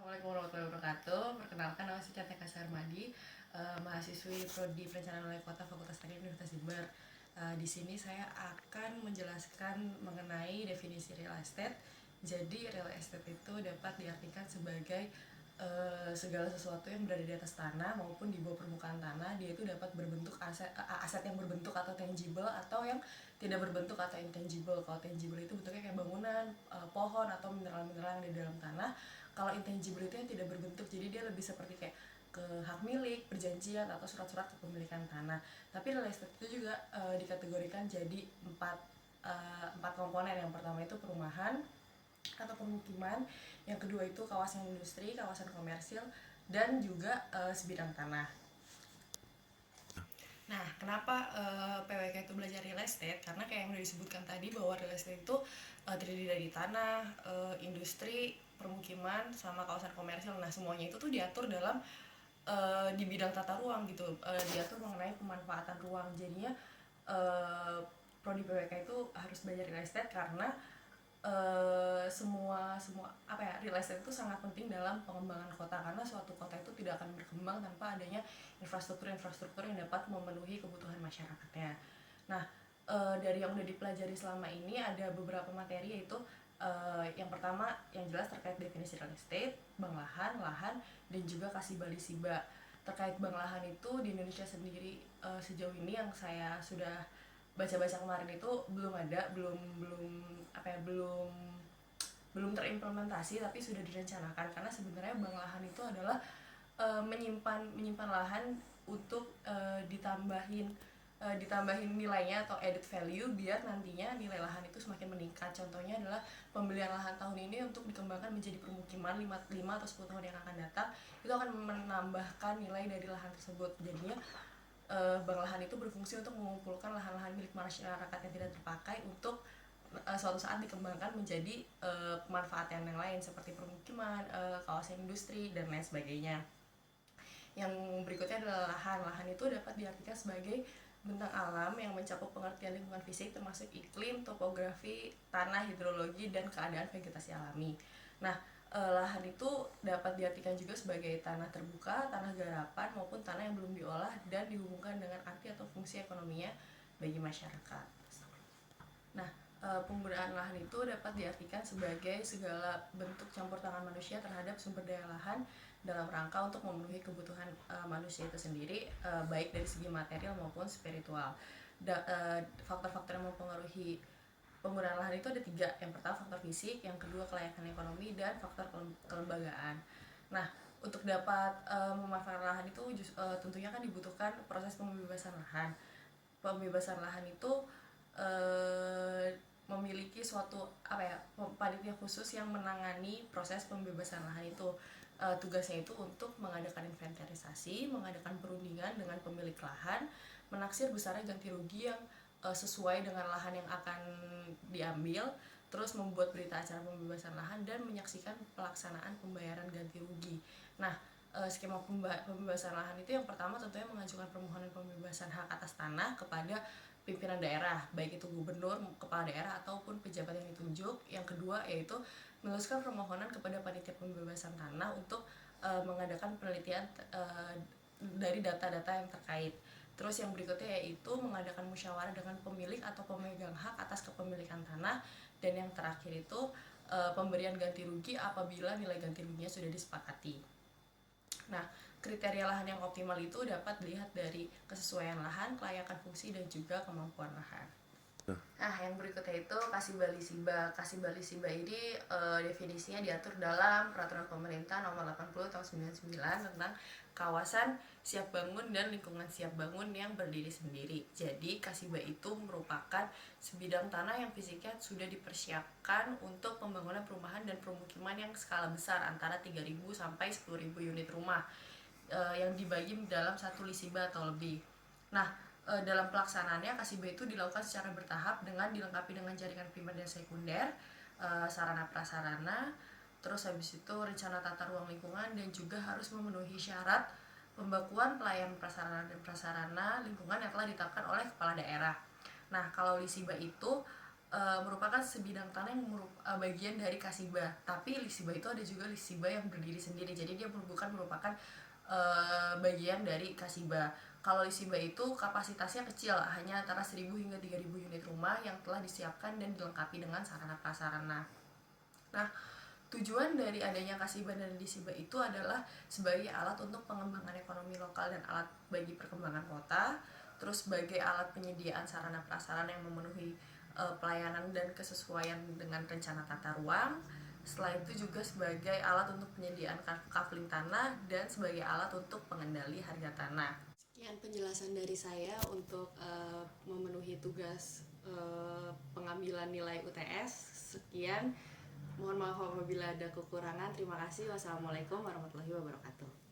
Assalamualaikum warahmatullahi wabarakatuh. Perkenalkan, nama saya Catika Sarmadi, mahasiswi Prodi Perencanaan Wilayah Kota Fakultas Teknik Universitas Jember. Di sini saya akan menjelaskan mengenai definisi real estate. Jadi real estate itu dapat diartikan sebagai segala sesuatu yang berada di atas tanah maupun di bawah permukaan tanah. Dia itu dapat berbentuk aset yang berbentuk atau tangible, atau yang tidak berbentuk atau intangible. Kalau tangible itu bentuknya kayak bangunan, pohon, atau mineral-mineral yang di dalam tanah. Kalau intangible itu yang tidak berbentuk, jadi dia lebih seperti kayak ke hak milik, perjanjian, atau surat-surat kepemilikan tanah. Tapi real estate itu juga dikategorikan jadi empat komponen. Yang pertama itu perumahan atau pemukiman, yang kedua itu kawasan industri, kawasan komersil, dan juga sebidang tanah. Nah, kenapa PWK itu belajar real estate? Karena kayak yang udah disebutkan tadi, bahwa real estate itu terdiri dari tanah, industri, permukiman, sama kawasan komersil. Nah, semuanya itu tuh diatur dalam di bidang tata ruang gitu, diatur mengenai pemanfaatan ruang. Jadinya prodi PWK itu harus belajar real estate karena semua apa ya, real estate itu sangat penting dalam pengembangan kota, karena suatu kota itu tidak akan berkembang tanpa adanya infrastruktur yang dapat memenuhi kebutuhan masyarakatnya. Nah, dari yang udah dipelajari selama ini ada beberapa materi, yaitu yang pertama yang jelas terkait definisi real estate, bank lahan, lahan, dan juga kasibah-lisibah. Terkait bank lahan itu di Indonesia sendiri sejauh ini yang saya sudah baca-baca kemarin itu belum ada, belum terimplementasi, tapi sudah direncanakan. Karena sebenarnya bank lahan itu adalah menyimpan lahan untuk ditambahin nilainya atau added value, biar nantinya nilai lahan itu semakin meningkat. Contohnya adalah pembelian lahan tahun ini untuk dikembangkan menjadi permukiman 5 atau 10 tahun yang akan datang, itu akan menambahkan nilai dari lahan tersebut. Jadinya bank lahan itu berfungsi untuk mengumpulkan lahan-lahan milik masyarakat yang tidak terpakai untuk suatu saat dikembangkan menjadi pemanfaatan yang lain seperti permukiman, kawasan industri, dan lain sebagainya. Yang berikutnya adalah lahan. Lahan itu dapat diartikan sebagai bentang alam yang mencakup pengertian lingkungan fisik termasuk iklim, topografi, tanah, hidrologi, dan keadaan vegetasi alami. Nah, lahan itu dapat diartikan juga sebagai tanah terbuka, tanah garapan, maupun tanah yang belum diolah dan dihubungkan dengan arti atau fungsi ekonominya bagi masyarakat. Nah, penggunaan lahan itu dapat diartikan sebagai segala bentuk campur tangan manusia terhadap sumber daya lahan dalam rangka untuk memenuhi kebutuhan manusia itu sendiri, baik dari segi material maupun spiritual. Faktor-faktor yang mempengaruhi penggunaan lahan itu ada 3. Yang pertama faktor fisik, yang kedua kelayakan ekonomi, dan faktor kelembagaan. Nah, untuk dapat memanfaatkan lahan itu tentunya kan dibutuhkan proses pembebasan lahan. Pembebasan lahan itu memiliki suatu panitia khusus yang menangani proses pembebasan lahan itu. Tugasnya itu untuk mengadakan inventarisasi, mengadakan perundingan dengan pemilik lahan, menaksir besarnya ganti rugi yang sesuai dengan lahan yang akan diambil, terus membuat berita acara pembebasan lahan, dan menyaksikan pelaksanaan pembayaran ganti rugi. Nah, skema pembebasan lahan itu yang pertama tentunya mengajukan permohonan pembebasan hak atas tanah kepada pimpinan daerah, baik itu gubernur, kepala daerah, ataupun pejabat yang ditunjuk. Yang kedua yaitu menuliskan permohonan kepada panitia pembebasan tanah untuk mengadakan penelitian dari data-data yang terkait. Terus yang berikutnya yaitu mengadakan musyawarah dengan pemilik atau pemegang hak atas kepemilikan tanah. Dan yang terakhir itu pemberian ganti rugi apabila nilai ganti ruginya sudah disepakati. Nah, kriteria lahan yang optimal itu dapat dilihat dari kesesuaian lahan, kelayakan fungsi, dan juga kemampuan lahan. Nah, yang berikutnya itu kasibah-lisibah. Kasibah-lisibah ini definisinya diatur dalam Peraturan Pemerintah Nomor 80 Tahun 99 tentang kawasan siap bangun dan lingkungan siap bangun yang berdiri sendiri. Jadi, kasibah itu merupakan sebidang tanah yang fisiknya sudah dipersiapkan untuk pembangunan perumahan dan permukiman yang skala besar, antara 3.000 sampai 10.000 unit rumah yang dibagi dalam satu lisibah atau lebih. Nah, dalam pelaksanaannya kasibah itu dilakukan secara bertahap dengan dilengkapi dengan jaringan primer dan sekunder, sarana prasarana, terus habis itu rencana tata ruang lingkungan, dan juga harus memenuhi syarat pembakuan pelayanan prasarana dan prasarana lingkungan yang telah ditetapkan oleh kepala daerah. Nah, kalau lisibah itu merupakan sebidang tanah yang bagian dari Kasiba. Tapi Lisiba itu ada juga Lisiba yang berdiri sendiri, jadi dia bukan merupakan bagian dari Kasiba. Kalau Lisiba itu kapasitasnya kecil, hanya antara 1.000 hingga 3.000 unit rumah yang telah disiapkan dan dilengkapi dengan sarana prasarana. Nah, tujuan dari adanya Kasiba dan Lisiba itu adalah sebagai alat untuk pengembangan ekonomi lokal dan alat bagi perkembangan kota, terus sebagai alat penyediaan sarana prasarana yang memenuhi pelayanan dan kesesuaian dengan rencana tata ruang. Setelah itu juga sebagai alat untuk penyediaan kafling tanah dan sebagai alat untuk pengendali harga tanah. Sekian penjelasan dari saya untuk memenuhi tugas pengambilan nilai UTS. Sekian. Mohon maaf apabila ada kekurangan. Terima kasih. Wassalamualaikum warahmatullahi wabarakatuh.